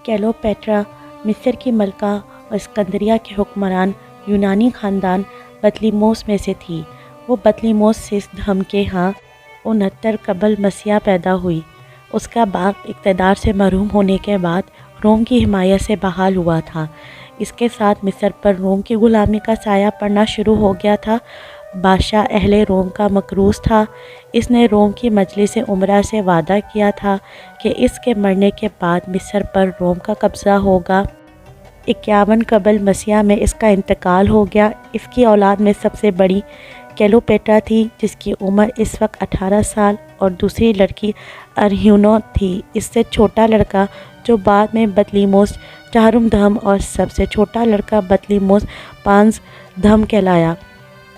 Cleopatra مصر کی ملکہ اور اسکندریہ کے حکمران یونانی خاندان بطلیموس میں سے تھی۔ وہ بطلیموس سیسدھم کے ہاں 69 قبل مسیح پیدا ہوئی۔ اس کا باپ اقتدار سے محروم ہونے کے بعد روم کی حمایت سے بحال ہوا تھا۔ اس کے ساتھ مصر پر روم کی غلامی کا سایہ پڑنا شروع ہو گیا تھا۔ بادشاہ اہل روم کا مکروث تھا۔ اس نے روم کی مجلس امراء سے وعدہ کیا تھا کہ اس کے مرنے کے بعد مصر پر روم کا قبضہ ہوگا۔ 51 قبل مسیح میں اس کا انتقال ہو گیا۔ اس کی اولاد میں سب سے بڑی کلیوپیٹرا تھی، جس کی عمر اس وقت 18 سال اور دوسری لڑکی ارہیونو تھی۔ اس سے چھوٹا لڑکا جو بعد میں بطلیموس چہارمدھم اور سب سے چھوٹا لڑکا بطلیموس پانزدھم کہلایا۔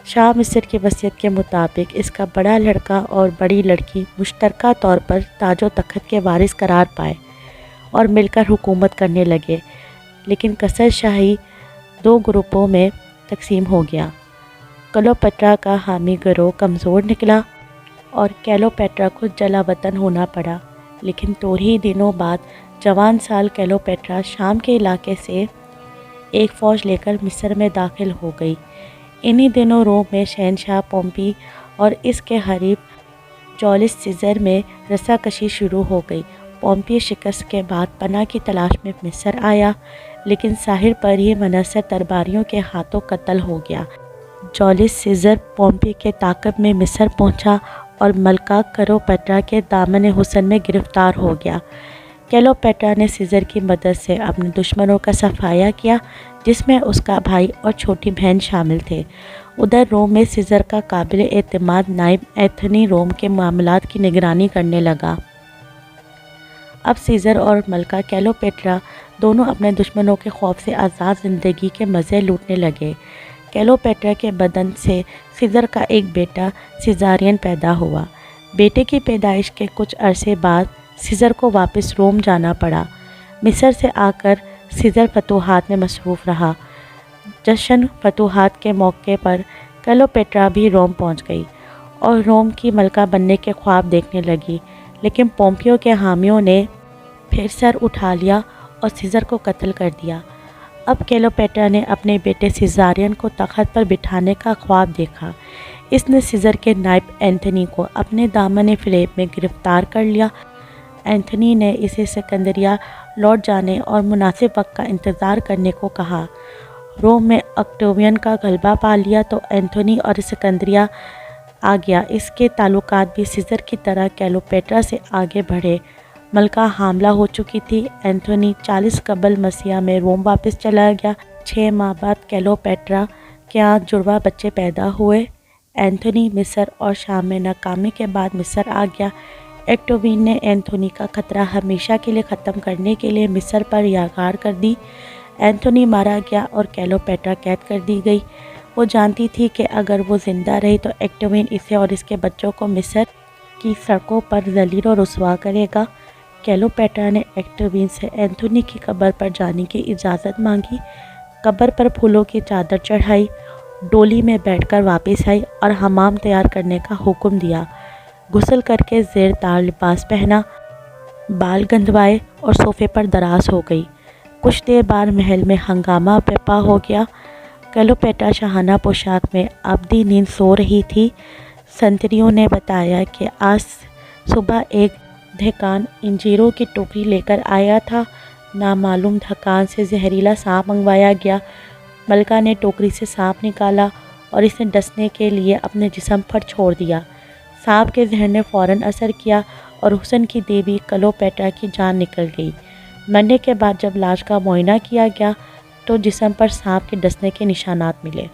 شاہ مصر کی وصیت کے مطابق اس کا بڑا لڑکا اور بڑی لڑکی مشترکہ طور پر تاج و تخت کے وارث قرار پائے اور مل کر حکومت کرنے لگے، لیکن قصر شاہی 2 گروپوں میں تقسیم ہو گیا۔ کلیوپیٹرا کا حامی گروہ کمزور نکلا اور کلیوپیٹرا کو جلا وطن ہونا پڑا، لیکن تھوڑے ہی دنوں بعد جوان سال کلیوپیٹرا شام کے علاقے سے ایک فوج لے کر مصر میں داخل ہو گئی۔ انہی دنوں روم میں شہنشاہ پومپی اور اس کے حریف جولیس سیزر میں رسا کشی شروع ہو گئی۔ پومپی شکست کے بعد پناہ کی تلاش میں مصر آیا، لیکن ساحل پر ہی منحصر درباریوں کے ہاتھوں قتل ہو گیا۔ جولیس سیزر پومپی کے تعاقب میں مصر پہنچا اور ملکہ کلیوپیٹرا کے دامن حسن میں گرفتار ہو گیا۔ کلیوپیٹرا نے سیزر کی مدد سے اپنے دشمنوں کا صفایا کیا، جس میں اس کا بھائی اور چھوٹی بہن شامل تھے۔ ادھر روم میں سیزر کا قابل اعتماد نائب اینتھنی روم کے معاملات کی نگرانی کرنے لگا۔ اب سیزر اور ملکہ کلیوپیٹرا دونوں اپنے دشمنوں کے خوف سے آزاد زندگی کے مزے لوٹنے لگے۔ کلیوپیٹرا کے بدن سے سیزر کا ایک بیٹا سیزارین پیدا ہوا۔ بیٹے کی پیدائش کے کچھ عرصے بعد سیزر کو واپس روم جانا پڑا۔ مصر سے آ کر سیزر فتوحات میں مصروف رہا۔ جشن فتوحات کے موقع پر کلیوپیٹرا بھی روم پہنچ گئی اور روم کی ملکہ بننے کے خواب دیکھنے لگی، لیکن پومپیو کے حامیوں نے پھر سر اٹھا لیا اور سیزر کو قتل کر دیا۔ اب کلیوپیٹرا نے اپنے بیٹے سیزارین کو تخت پر بٹھانے کا خواب دیکھا۔ اس نے سیزر کے نائب اینتھنی کو اپنے دامن فریب میں گرفتار کر لیا۔ اینتھنی نے اسے اسکندریہ لوٹ جانے اور مناسب وقت کا انتظار کرنے کو کہا۔ روم میں اکٹوین کا غلبہ پا لیا تو اینتھنی اور اسکندریہ آ گیا۔ اس کے تعلقات بھی سیزر کی طرح کلیوپیٹرا سے آگے بڑھے۔ ملکہ حاملہ ہو چکی تھی۔ اینتھنی 40 قبل مسیح میں روم واپس چلا گیا۔ 6 ماہ بعد کلیوپیٹرا کے یہاں جڑواں بچے پیدا ہوئے۔ اینتھنی مصر اور شام میں ناکامی کے بعد مصر آ گیا۔ اکٹوین نے اینتھنی کا خطرہ ہمیشہ کے لیے ختم کرنے کے لیے مصر پر یرغمال کر دی۔ اینتھنی مارا گیا اور کلیوپیٹرا قید کر دی گئی۔ وہ جانتی تھی کہ اگر وہ زندہ رہی تو اکٹوین اسے اور اس کے بچوں کو مصر کی سڑکوں پر ذلیل و رسوا کرے گا۔ کلیوپیٹرا نے اکٹوین سے اینتھنی کی قبر پر جانے کی اجازت مانگی۔ قبر پر پھولوں کی چادر چڑھائی، ڈولی میں بیٹھ کر واپس آئی اور حمام تیار کرنے کا حکم دیا۔ غسل کر کے زیر تار لباس پہنا، بال گندوائے اور صوفے پر دراز ہو گئی۔ کچھ دیر بعد محل میں ہنگامہ برپا ہو گیا۔ کلیوپیٹرا شاہانہ پوشاک میں ابدی نیند سو رہی تھی۔ سنتریوں نے بتایا کہ آج صبح ایک دہقان انجیروں کی ٹوکری لے کر آیا تھا۔ نامعلوم دہقان سے زہریلا سانپ منگوایا گیا۔ ملکہ نے ٹوکری سے سانپ نکالا اور اسے ڈسنے کے لیے اپنے جسم پر چھوڑ دیا۔ سانپ کے زہر نے فوراً اثر کیا اور حسن کی دیوی کلیوپیٹرا کی جان نکل گئی۔ مرنے کے بعد جب لاش کا معائنہ کیا گیا تو جسم پر سانپ کے ڈسنے کے نشانات ملے۔